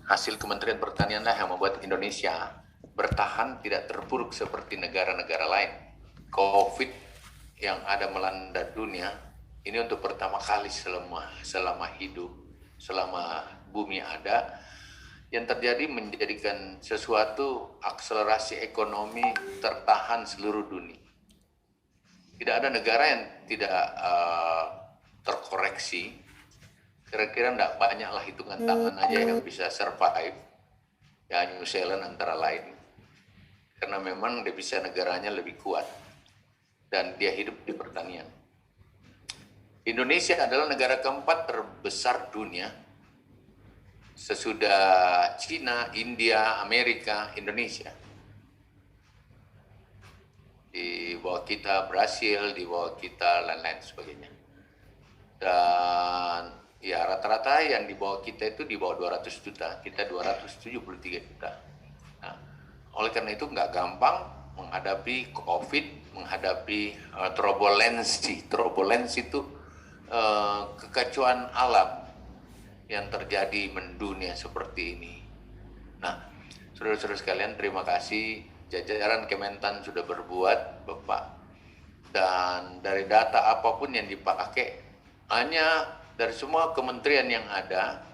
hasil Kementerian Pertanian lah yang membuat Indonesia bertahan tidak terpuruk seperti negara-negara lain. COVID yang ada melanda dunia ini untuk pertama kali selama hidup, selama bumi ada, yang terjadi menjadikan sesuatu akselerasi ekonomi tertahan seluruh dunia. Tidak ada negara yang tidak terkoreksi. Kira-kira tidak banyaklah hitungan tangan aja yang bisa survive. Ya, New Zealand antara lain. Karena memang devisa negaranya lebih kuat. Dan dia hidup di pertanian. Indonesia adalah negara keempat terbesar dunia. Sesudah Cina, India, Amerika, Indonesia. Di bawah kita Brasil, di bawah kita lain-lain sebagainya. Dan ya rata-rata yang di bawah kita itu di bawah 200 juta, kita 273 juta. Nah, oleh karena itu nggak gampang menghadapi COVID, menghadapi turbulensi. Turbulensi itu kekacauan alam yang terjadi mendunia seperti ini. Nah, saudara-saudara sekalian, terima kasih jajaran Kementan sudah berbuat, Bapak. Dan dari data apapun yang dipakai, hanya dari semua kementerian yang ada,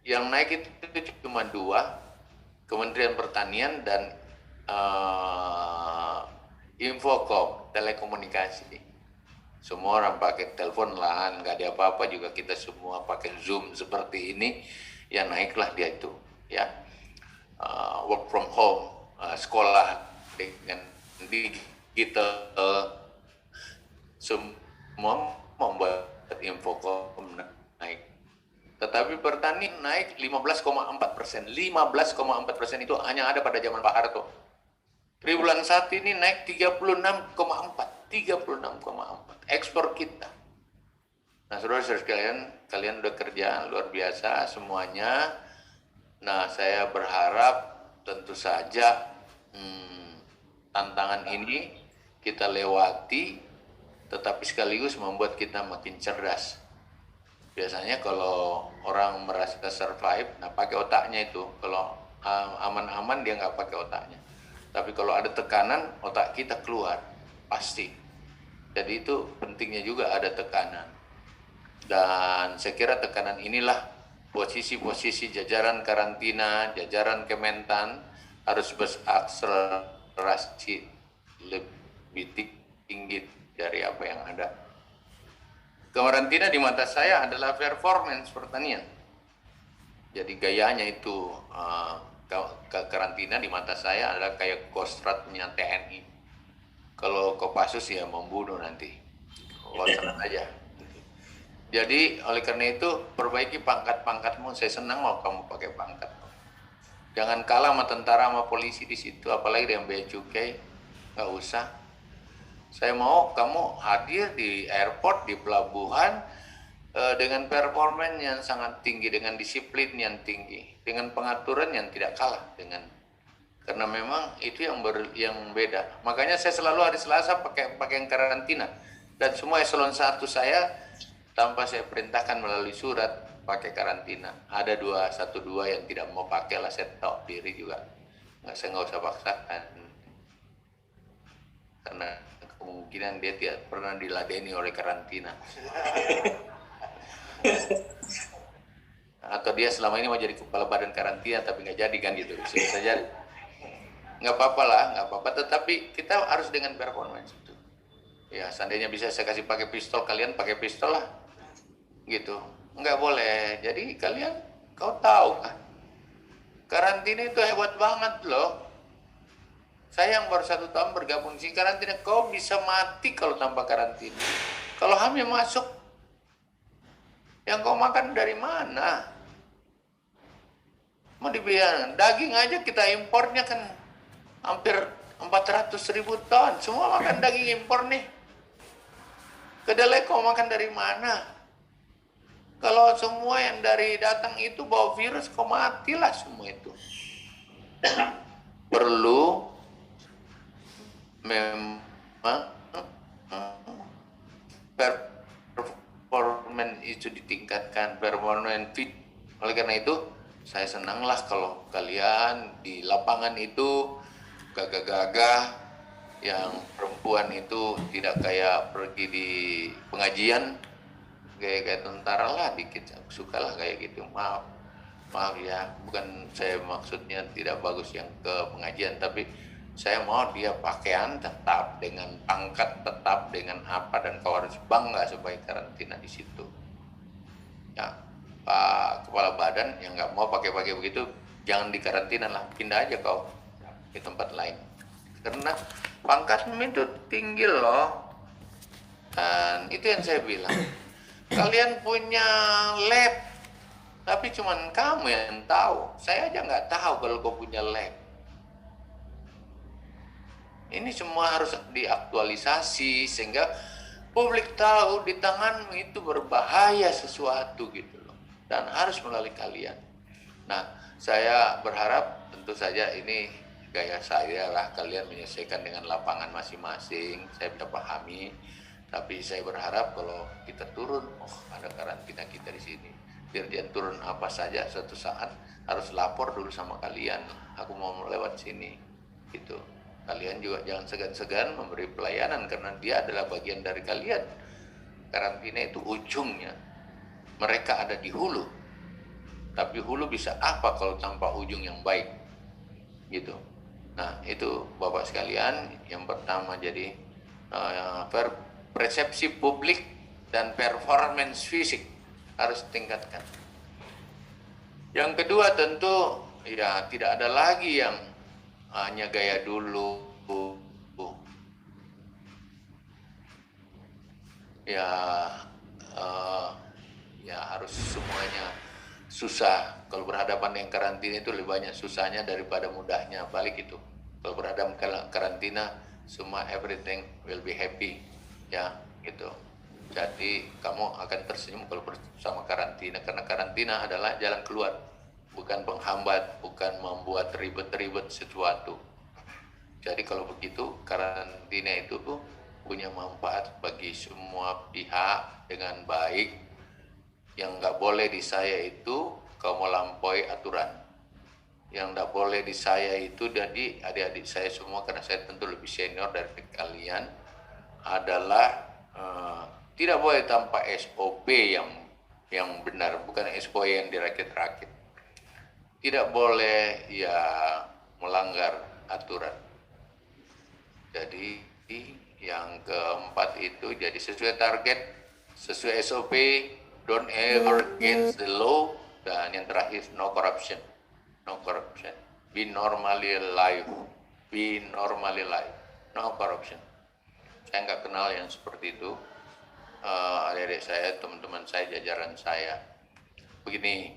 yang naik itu cuma 2, Kementerian Pertanian dan Infocom, telekomunikasi. Semua orang pakai telepon lah, nggak ada apa-apa juga kita semua pakai Zoom seperti ini, ya naiklah dia itu, ya. Work from home, sekolah dengan digital, semua membuat Infocom naik. Tetapi pertanian naik 15,4%. 15,4% itu hanya ada pada zaman Pak Harto. Triwulan 1 ini naik 36,4. 36,4. Ekspor kita. Nah, saudara-saudara sekalian, kalian udah kerja luar biasa semuanya. Nah, saya berharap tentu saja tantangan ini kita lewati, tetapi sekaligus membuat kita makin cerdas. Biasanya kalau orang merasa survive, nah pakai otaknya itu. Kalau aman-aman dia nggak pakai otaknya. Tapi kalau ada tekanan, otak kita keluar, pasti. Jadi itu pentingnya juga ada tekanan. Dan saya kira tekanan inilah posisi-posisi jajaran karantina, jajaran Kementan harus berakselerasi lebih tinggi dari apa yang ada. Karantina di mata saya adalah performance pertanian. Jadi gayanya itu karantina di mata saya adalah kayak Kostrad-nya TNI. Kalau Kopassus ya membunuh nanti, loncat aja. Jadi oleh karena itu perbaiki pangkat-pangkatmu. Saya senang mau kamu pakai pangkat. Jangan kalah sama tentara sama polisi di situ, apalagi dengan bea cukai, nggak usah. Saya mau kamu hadir di airport, di pelabuhan, dengan performa yang sangat tinggi, dengan disiplin yang tinggi, dengan pengaturan yang tidak kalah dengan, karena memang itu yang beda. Makanya saya selalu hari Selasa pakai karantina, dan semua eselon 1 saya tanpa saya perintahkan melalui surat pakai karantina. Ada 1-2 yang tidak mau pakai lah, saya tahu diri juga, saya nggak usah paksakan, karena kemungkinan dia tidak pernah diladeni oleh karantina. Atau dia selama ini mau jadi kepala badan karantina tapi nggak jadi kan gitu, bisa jadi. Nggak apa-apa lah, nggak apa-apa, tetapi kita harus dengan performance itu. Ya seandainya bisa saya kasih pakai pistol, kalian pakai pistol lah, gitu. Nggak boleh. Jadi kalian, kau tahu kan, karantina itu hebat banget loh. Saya yang baru 1 tahun bergabung di karantina, kau bisa mati kalau tanpa karantina. Kalau hamil masuk, yang kau makan dari mana? Mau dibilang daging aja kita impornya kan hampir 400.000 ton. Semua makan daging impor nih. Kedelai kau makan dari mana? Kalau semua yang dari datang itu bawa virus, kau matilah semua itu. Perlu memang performance itu ditingkatkan, performance fit. Oleh karena itu Saya senanglah kalau kalian di lapangan itu gagah-gagah, yang perempuan itu tidak kayak pergi di pengajian, kayak tentara lah dikit. Aku sukalah kayak gitu. Maaf ya, bukan saya maksudnya tidak bagus yang ke pengajian, tapi saya mau dia pakaian tetap dengan pangkat, tetap dengan apa, dan kau harus bangga supaya karantina di situ. Ya, Pak Kepala Badan yang nggak mau pakai-pakai begitu, jangan dikarantina lah, pindah aja kau ke tempat lain. Karena pangkatmu itu tinggi loh. Dan itu yang saya bilang, kalian punya lab, tapi cuman kamu yang tahu. Saya aja nggak tahu kalau kau punya lab. Ini semua harus diaktualisasi sehingga publik tahu di tanganmu itu berbahaya sesuatu gitu loh. Dan harus melalui kalian. Nah, saya berharap tentu saja ini gaya saya lah, kalian menyesuaikan dengan lapangan masing-masing. Saya bisa pahami. Tapi saya berharap kalau kita turun, ada karantina kita di sini. Dirjen turun apa saja suatu saat harus lapor dulu sama kalian. Aku mau lewat sini, gitu. Kalian juga jangan segan-segan memberi pelayanan karena dia adalah bagian dari kalian. Karantina itu ujungnya. Mereka ada di hulu. Tapi hulu bisa apa kalau tanpa ujung yang baik? Gitu. Nah, itu Bapak sekalian, yang pertama jadi persepsi publik dan performance fisik harus tingkatkan. Yang kedua tentu ya tidak ada lagi yang hanya gaya dulu, ya ya harus semuanya susah. Kalau berhadapan dengan karantina itu lebih banyak susahnya daripada mudahnya. Balik itu, kalau berhadapan karantina semua everything will be happy, ya gitu. Jadi kamu akan tersenyum kalau bersama karantina, karena karantina adalah jalan keluar, bukan penghambat, bukan membuat ribet-ribet sesuatu. Jadi kalau begitu karantina itu punya manfaat bagi semua pihak dengan baik. Yang nggak boleh di saya itu kau melampaui aturan. Yang nggak boleh di saya itu, jadi adik-adik saya semua, karena saya tentu lebih senior dari kalian, adalah tidak boleh tanpa SOP yang benar, bukan SOP yang dirakit-rakit. Tidak boleh ya melanggar aturan. Jadi yang keempat itu jadi sesuai target, sesuai SOP, don't ever against the law, dan yang terakhir no corruption. No corruption. Be normally alive. Be normally alive. No corruption. Saya nggak kenal yang seperti itu. Adik-adik saya, teman-teman saya, jajaran saya. Begini,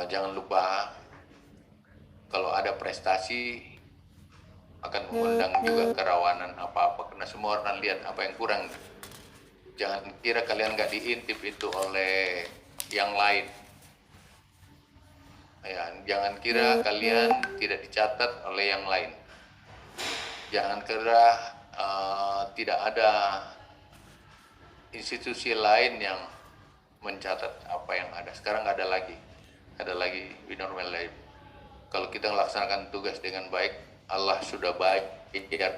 jangan lupa kalau ada prestasi akan mengundang juga kerawanan apa-apa, karena semua orang lihat apa yang kurang. Jangan kira kalian nggak diintip itu oleh yang lain. Ya, jangan kira kalian tidak dicatat oleh yang lain. Jangan kira tidak ada institusi lain yang mencatat apa yang ada. Sekarang nggak ada lagi. Ada lagi we normal life. Kalau kita melaksanakan tugas dengan baik, Allah sudah baik kita,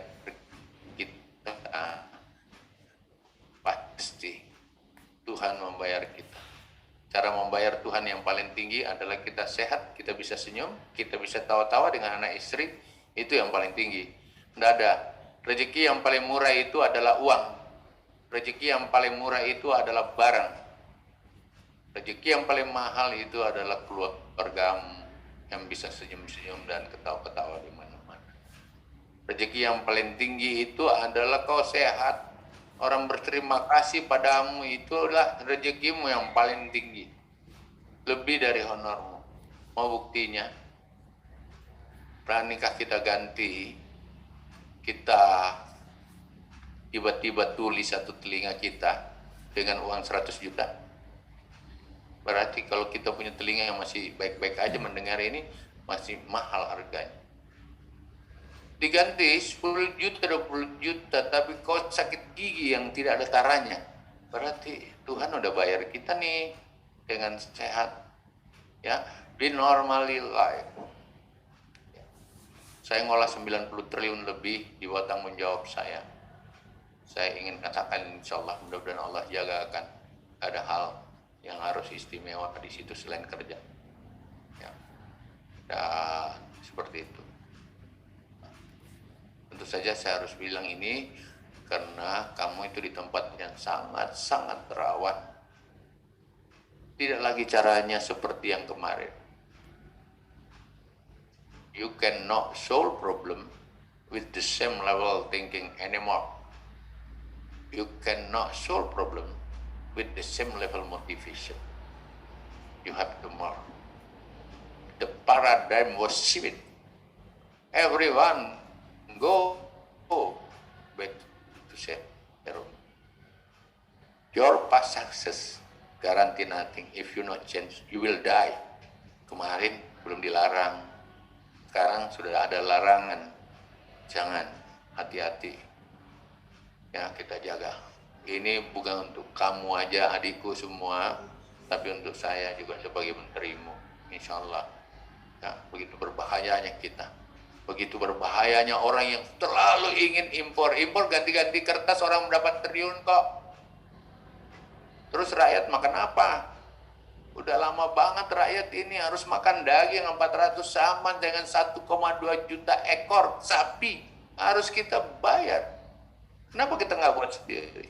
pasti Tuhan membayar kita. Cara membayar Tuhan yang paling tinggi adalah kita sehat, kita bisa senyum, kita bisa tawa-tawa dengan anak istri, itu yang paling tinggi. Tidak ada. Rezeki yang paling murah itu adalah uang. Rezeki yang paling murah itu adalah barang. Rezeki yang paling mahal itu adalah keluargamu yang bisa senyum-senyum dan ketawa-ketawa di mana-mana. Rezeki yang paling tinggi itu adalah kau sehat. Orang berterima kasih padamu, itulah rezekimu yang paling tinggi. Lebih dari honormu. Mau buktinya? Beranikah kita ganti? Kita tiba-tiba tulis satu telinga kita dengan uang 100 juta? Berarti kalau kita punya telinga yang masih baik-baik aja mendengar ini, masih mahal harganya. Diganti 10 juta, 20 juta, tapi kau sakit gigi yang tidak ada taranya. Berarti Tuhan udah bayar kita nih dengan sehat. Ya, Be normally life. Saya ngolah 90 triliun lebih di bawah tanggung jawab saya. Saya ingin katakan insya Allah mudah-mudahan Allah jaga akan ada hal yang harus istimewa di situ selain kerja. Ya. Dan seperti itu. Tentu saja saya harus bilang ini karena kamu itu di tempat yang sangat-sangat rawan. Tidak lagi caranya seperti yang kemarin. You cannot solve problem with the same level thinking anymore. You cannot solve problem with the same level motivation. You have to more. The paradigm was shifted. Everyone go back to zero. Your past success guarantee nothing. If you not change, you will die. Kemarin belum dilarang, sekarang sudah ada larangan. Jangan, hati-hati. Ya, kita jaga. Ini bukan untuk kamu aja, adikku semua, tapi untuk saya juga sebagai menterimu. Insya Allah. Ya, begitu berbahayanya kita. Begitu berbahayanya orang yang terlalu ingin impor. Impor ganti-ganti kertas orang mendapat triliun kok. Terus rakyat makan apa? Udah lama banget rakyat ini harus makan daging 400 sama dengan 1,2 juta ekor sapi. Harus kita bayar. Kenapa kita nggak buat sendiri?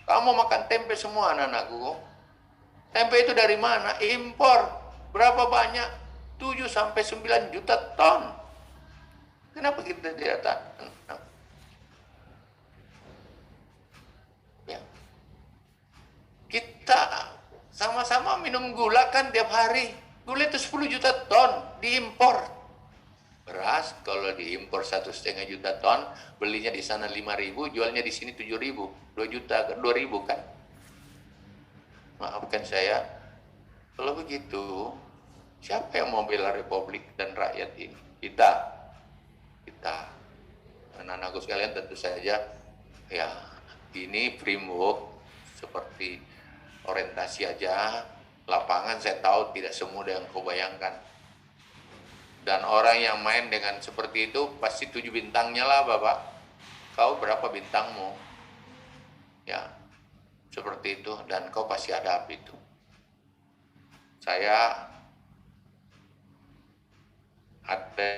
Kamu makan tempe semua anak-anakku. Tempe itu dari mana? Impor. Berapa banyak? 7-9 juta ton. Kenapa kita tidak tahan? Ya. Kita sama-sama minum gula kan tiap hari. Gula itu 10 juta ton diimpor. Beras kalau diimpor 1,5 juta ton, belinya di sana 5.000, jualnya di sini 7.000, 2 juta, 2.000 kan? Maafkan saya, kalau begitu, siapa yang mau bela Republik dan rakyat ini? Kita. Anak-anakku sekalian tentu saja, ya ini framework seperti orientasi aja, lapangan saya tahu tidak semudah yang kau bayangkan. Dan orang yang main dengan seperti itu pasti 7 bintangnya lah Bapak. Kau berapa bintangmu? Ya, seperti itu. Dan kau pasti ada itu. Saya ada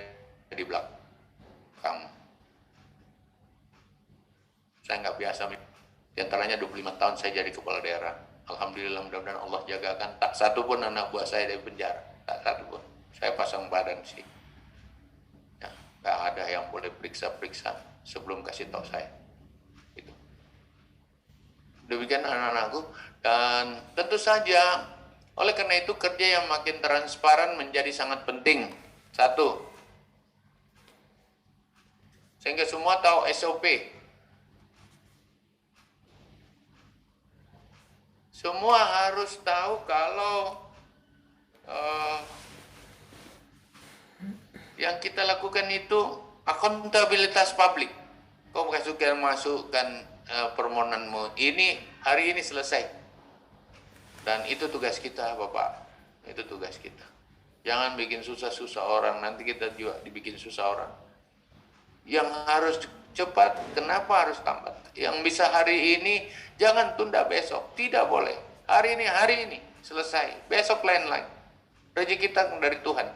di belakang kamu. Saya nggak biasa. Di antaranya 25 tahun saya jadi kepala daerah. Alhamdulillah mudah-mudahan Allah jagakan. Tak satu pun anak buah saya dari penjara. Tak satu pun. Saya pasang badan sih. Ya, nggak ada yang boleh periksa-periksa sebelum kasih tahu saya. Itu. Demikian anak-anakku. Dan tentu saja, oleh karena itu kerja yang makin transparan menjadi sangat penting. Satu, sehingga semua tahu SOP. Semua harus tahu kalau yang kita lakukan itu akuntabilitas publik. Kau masukkan permohonanmu ini hari ini selesai. Dan itu tugas kita, Bapak. Itu tugas kita. Jangan bikin susah-susah orang, nanti kita juga dibikin susah orang. Yang harus cepat, kenapa harus lambat? Yang bisa hari ini, jangan tunda besok. Tidak boleh. Hari ini, selesai. Besok lain-lain. Rezeki kita dari Tuhan.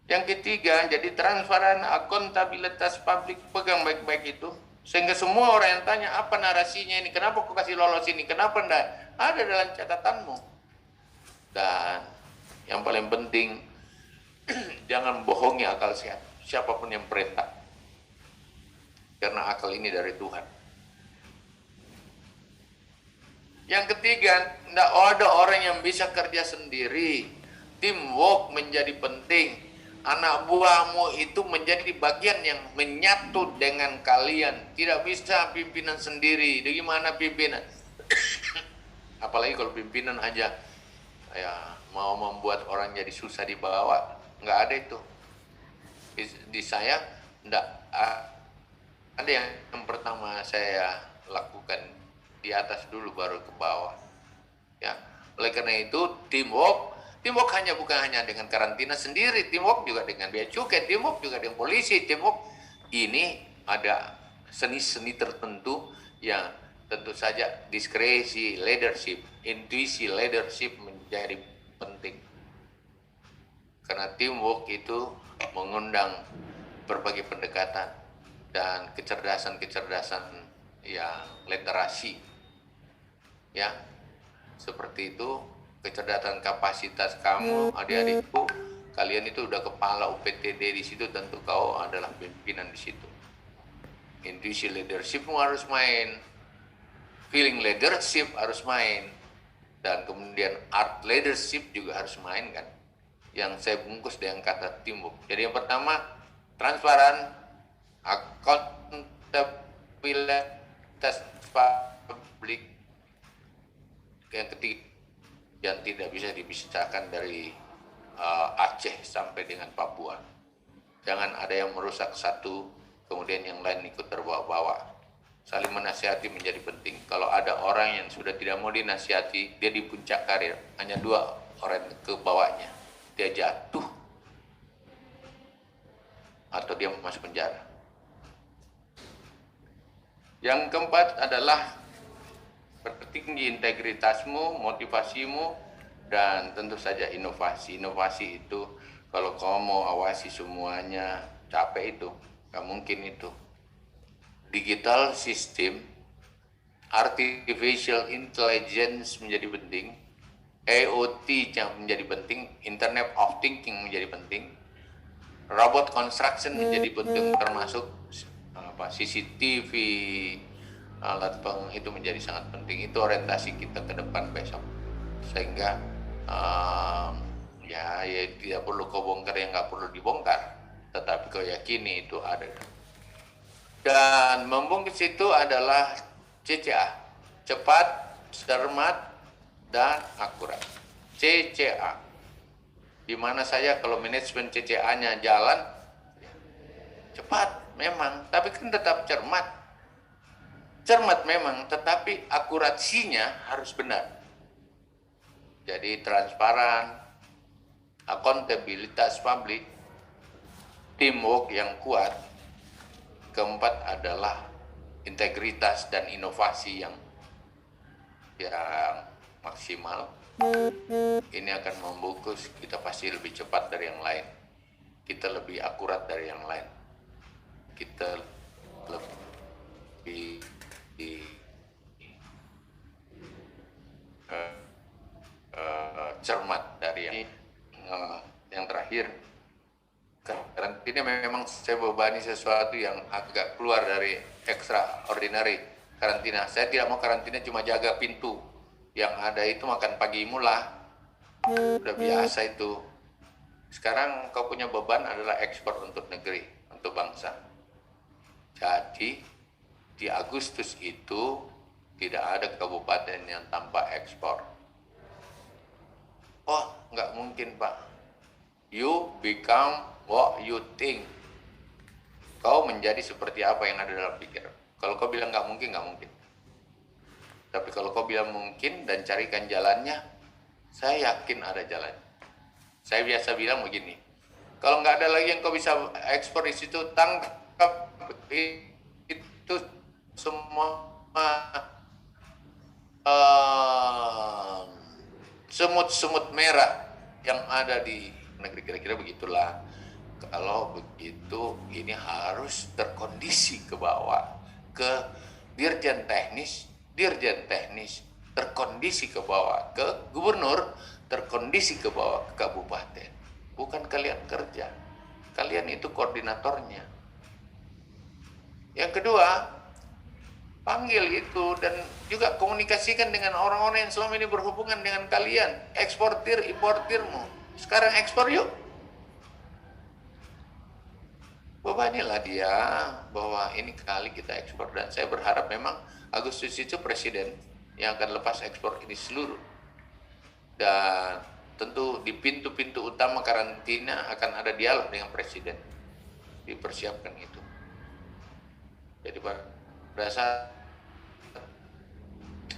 Yang ketiga, jadi transparan, akuntabilitas publik, pegang baik-baik itu. Sehingga semua orang yang tanya, apa narasinya ini? Kenapa kok kasih lolos ini? Kenapa enggak? Ada dalam catatanmu. Dan yang paling penting, jangan bohongi akal sehat. Siapapun yang perintah. Karena akal ini dari Tuhan. Yang ketiga, tidak ada orang yang bisa kerja sendiri. Teamwork menjadi penting. Anak buahmu itu menjadi bagian yang menyatu dengan kalian. Tidak bisa pimpinan sendiri. Bagaimana pimpinan? Apalagi kalau pimpinan aja ya mau membuat orang jadi susah dibawa. Nggak ada itu. Di saya enggak ada yang pertama saya lakukan di atas dulu baru ke bawah. Ya. Oleh karena itu teamwork Teamwork bukan hanya dengan karantina sendiri, teamwork juga dengan bea cukai, teamwork juga dengan polisi, teamwork ini ada seni-seni tertentu yang tentu saja diskresi leadership, intuisi leadership menjadi penting. Karena teamwork itu mengundang berbagai pendekatan dan kecerdasan-kecerdasan yang literasi. Ya, seperti itu, kecerdasan kapasitas kamu, adik-adikku, kalian itu udah kepala UPTD di situ, tentu kau adalah pimpinan di situ. Intuisi leadershipmu harus main, feeling leadership harus main, dan kemudian art leadership juga harus main kan. Yang saya bungkus dengan kata teamwork. Jadi yang pertama, transparan, akuntabilitas publik. Yang ketiga, yang tidak bisa dipisahkan dari Aceh sampai dengan Papua. Jangan ada yang merusak satu, kemudian yang lain ikut terbawa-bawa. Saling menasihati menjadi penting. Kalau ada orang yang sudah tidak mau dinasihati, dia di puncak karir, hanya 2 orang ke bawahnya, dia jatuh atau dia masuk penjara. Yang keempat adalah pertinggi integritasmu, motivasimu, dan tentu saja inovasi. Inovasi itu kalau kau mau awasi semuanya, capek itu, gak mungkin itu. Digital system, artificial intelligence menjadi penting, IoT yang menjadi penting, Internet of Thinking menjadi penting, robot construction menjadi penting, termasuk CCTV, alat itu menjadi sangat penting. Itu orientasi kita ke depan besok, sehingga ya tidak perlu kau bongkar yang nggak perlu dibongkar, tetapi kau yakini itu ada. Dan membungkus itu adalah CCA, cepat, cermat, dan akurat. CCA, di mana saja kalau manajemen CCA-nya jalan, cepat memang, tapi kan tetap cermat. Cermat memang, tetapi akurasinya harus benar. Jadi transparan, akuntabilitas publik, teamwork yang kuat. Keempat adalah integritas dan inovasi yang maksimal. Ini akan membungkus, kita pasti lebih cepat dari yang lain. Kita lebih akurat dari yang lain. Kita lebih cermat dari yang terakhir. Karantina memang saya bebani sesuatu yang agak keluar dari extraordinary karantina. Saya tidak mau karantina cuma jaga pintu. Yang ada itu makan pagimu lah. Udah biasa itu. Sekarang kau punya beban adalah ekspor untuk negeri, untuk bangsa. Jadi di Agustus itu tidak ada kabupaten yang tanpa ekspor. Oh, nggak mungkin Pak. You become what you think. Kau menjadi seperti apa yang ada dalam pikiran. Kalau kau bilang nggak mungkin, nggak mungkin. Tapi kalau kau bilang mungkin dan carikan jalannya, saya yakin ada jalan. Saya biasa bilang begini, kalau nggak ada lagi yang kau bisa ekspor di situ, tangkap itu semua semut-semut merah yang ada di negeri, kira-kira begitulah. Kalau begitu, ini harus terkondisi ke bawah, ke dirjen teknis, terkondisi ke bawah, ke gubernur, terkondisi ke bawah, ke kabupaten. Bukan kalian kerja, kalian itu koordinatornya. Yang kedua, panggil itu dan juga komunikasikan dengan orang-orang yang selama ini berhubungan dengan kalian, eksportir, importirmu. Sekarang ekspor yuk. Bebanilah dia bahwa ini kali kita ekspor, dan saya berharap memang Agustus itu presiden yang akan lepas ekspor ini seluruh. Dan tentu di pintu-pintu utama karantina akan ada dialog dengan presiden. Dipersiapkan itu. Jadi pada saat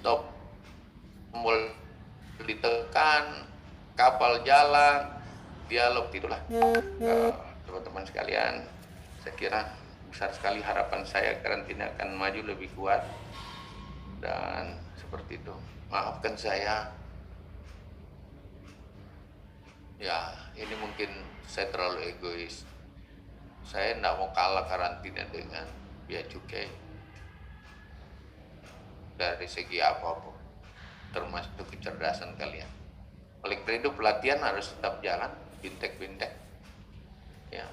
tombol ditekan, kapal jalan, dialog, itulah. Teman-teman sekalian, saya kira besar sekali harapan saya karantina akan maju lebih kuat, dan seperti itu. Maafkan saya, ya ini mungkin saya terlalu egois. Saya tidak mau kalah karantina dengan biaya cukai dari segi apapun, termasuk kecerdasan kalian. Oleh karena itu pelatihan harus tetap jalan, bintek-bintek, ya,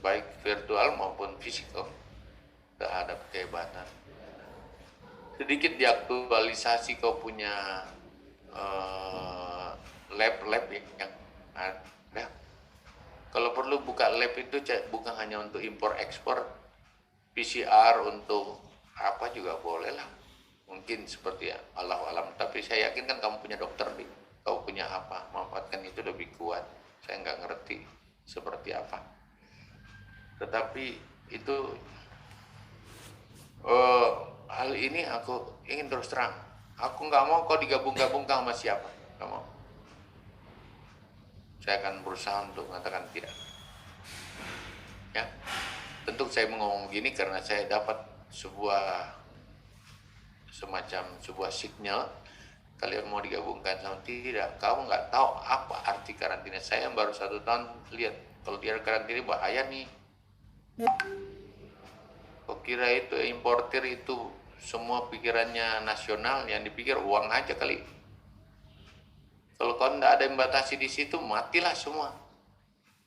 baik virtual maupun fisikal, terhadap kehebatan. Sedikit diaktualisasi, kau punya lab-lab yang ada. Kalau perlu buka lab itu bukan hanya untuk impor ekspor, PCR untuk apa juga boleh lah. Mungkin seperti ya, Allah alam. Tapi saya yakin kan kamu punya dokter nih, kau punya apa, manfaatkan itu lebih kuat. Saya nggak ngerti seperti apa. Tetapi itu hal ini aku ingin terus terang. Aku nggak mau kau digabung-gabungkan sama siapa, nggak mau. Saya akan berusaha untuk mengatakan tidak. Ya, tentu saya ngomong begini karena saya dapat semacam sebuah sinyal. Kalian mau digabungkan sama tidak? Kamu nggak tahu apa arti karantina. Saya baru 1 tahun lihat kalau dia karantina bahaya nih. Kok kira itu importir itu semua pikirannya nasional, yang dipikir uang aja kali. Kalau kau tidak ada yang batasi di situ, matilah semua.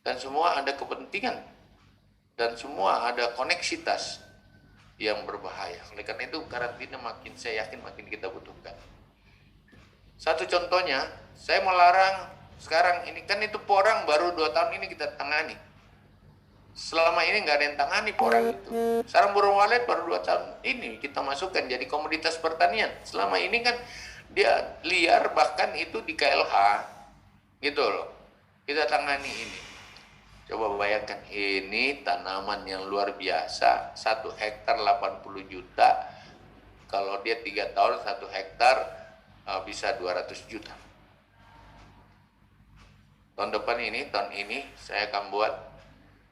Dan semua ada kepentingan. Dan semua ada koneksitas yang berbahaya. Oleh karena itu karantina saya yakin makin kita butuhkan. Satu contohnya, saya melarang sekarang ini, kan itu porang baru 2 tahun ini kita tangani. Selama ini nggak ada yang tangani porang itu. Sarang burung walet baru 2 tahun ini kita masukkan jadi komoditas pertanian. Selama ini kan dia liar, bahkan itu di KLH gitu loh. Kita tangani ini. Coba bayangkan, ini tanaman yang luar biasa, 1 hektar 80 juta. Kalau dia 3 tahun 1 hektar bisa 200 juta. Tahun depan ini, tahun ini saya akan buat,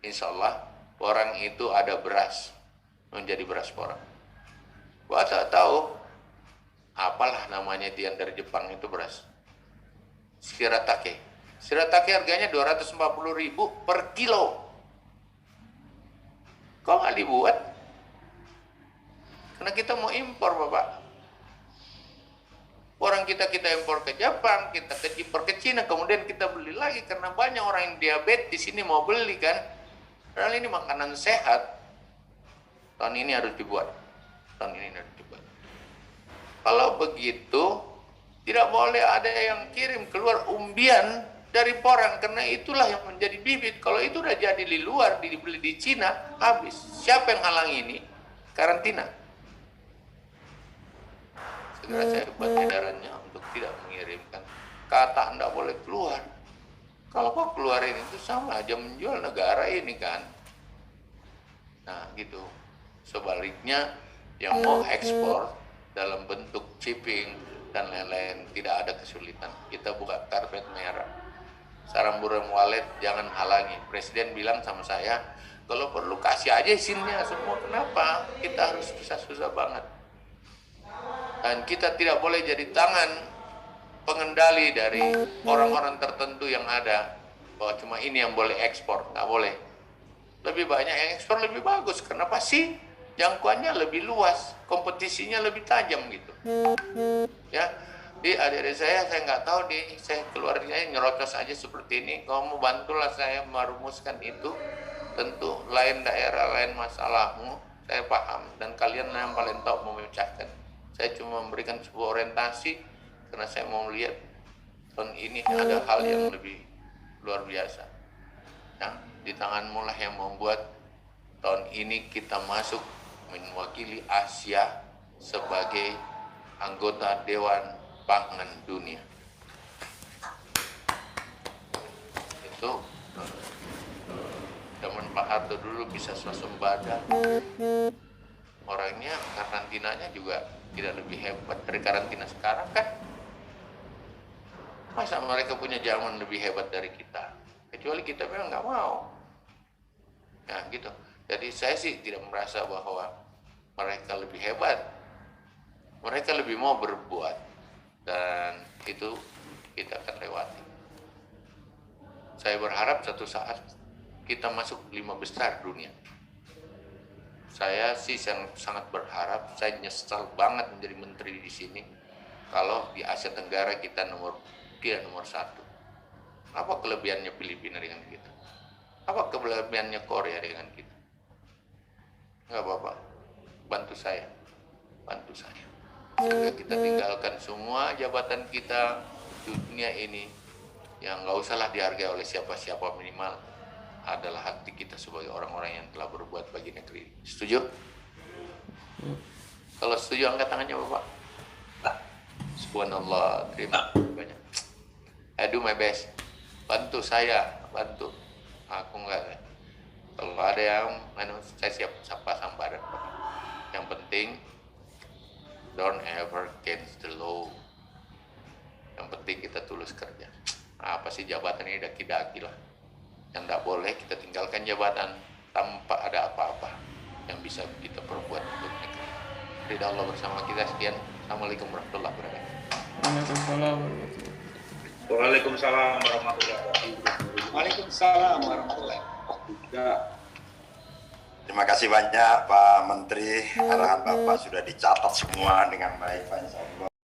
insya Allah porang itu ada beras, menjadi beras porang. Gua tak tahu apalah namanya, dia dari Jepang itu beras shiratake. Shiratake harganya 240.000 per kilo. Kok nggak dibuat? Karena kita mau impor, Bapak. Orang kita impor ke Jepang, kita impor ke Cina, kemudian kita beli lagi karena banyak orang yang diabetes di sini mau beli kan. Padahal ini makanan sehat. Tahun ini harus dibuat. Tahun ini harus dibuat. Kalau begitu, tidak boleh ada yang kirim keluar umbian dari porang, karena itulah yang menjadi bibit. Kalau itu udah jadi di luar, dibeli di Cina, habis. Siapa yang halang ini? Karantina. Segera saya buat edarannya untuk tidak mengirimkan. Kata Anda boleh keluar. Kalau kau keluarin itu sama aja menjual negara ini kan. Nah gitu. Sebaliknya yang mau ekspor dalam bentuk shipping dan lain-lain tidak ada kesulitan. Kita buka karpet merah. Sarang burung walet jangan halangi. Presiden bilang sama saya, kalau perlu kasih aja izinnya semua. Kenapa? Kita harus susah-susah banget. Dan kita tidak boleh jadi tangan pengendali dari orang-orang tertentu yang ada, bahwa cuma ini yang boleh ekspor. Nggak boleh. Lebih banyak yang ekspor lebih bagus. Kenapa sih? Jangkauannya lebih luas, kompetisinya lebih tajam gitu. Ya, di adik-adik saya nggak tahu nih, saya keluarnya nyerocos aja seperti ini. Kamu bantulah saya merumuskan itu. Tentu lain daerah, lain masalahmu, saya paham. Dan kalian yang paling tahu memecahkan. Saya cuma memberikan sebuah orientasi karena saya mau lihat tahun ini ada hal yang lebih luar biasa. Nah, di tanganmu lah yang membuat tahun ini kita masuk mewakili Asia sebagai anggota Dewan Pangan Dunia. Itu zaman Pak Harto dulu bisa swasembada. Orangnya karantinanya juga tidak lebih hebat dari karantina sekarang kan. Masa mereka punya zaman lebih hebat dari kita? Kecuali kita memang nggak mau. Nah gitu. Jadi saya sih tidak merasa bahwa mereka lebih hebat. Mereka lebih mau berbuat. Dan itu kita akan lewati. Saya berharap satu saat kita masuk 5 besar dunia. Saya sih sangat berharap, saya nyesal banget menjadi menteri di sini kalau di Asia Tenggara kita tidak nomor 1. Apa kelebihannya Filipina dengan kita? Apa kelebihannya Korea dengan kita? Enggak apa-apa, bantu saya. Sehingga kita tinggalkan semua jabatan kita di dunia ini yang nggak usahlah dihargai oleh siapa-siapa, minimal adalah hati kita sebagai orang-orang yang telah berbuat bagi negeri. Setuju? Kalau setuju angkat tangannya Bapak. Subhanallah, terima kasih banyak. I do my best. Bantu saya, bantu. Aku enggak. Kalau ada yang saya siap pasang badan. Yang penting don't ever against the law. Yang penting kita tulus kerja. Apa sih jabatan ini daki-daki lah. Yang tidak boleh kita tinggalkan jabatan tanpa ada apa-apa yang bisa kita perbuat untuk negeri. Ridha Allah bersama kita. Sekian. Assalamualaikum warahmatullahi wabarakatuh. Waalaikumsalam warahmatullahi wabarakatuh. Waalaikumsalam warahmatullahi wabarakatuh. Terima kasih banyak Pak Menteri, arahan Bapak sudah dicatat semua dengan baik Pak Insya Allah.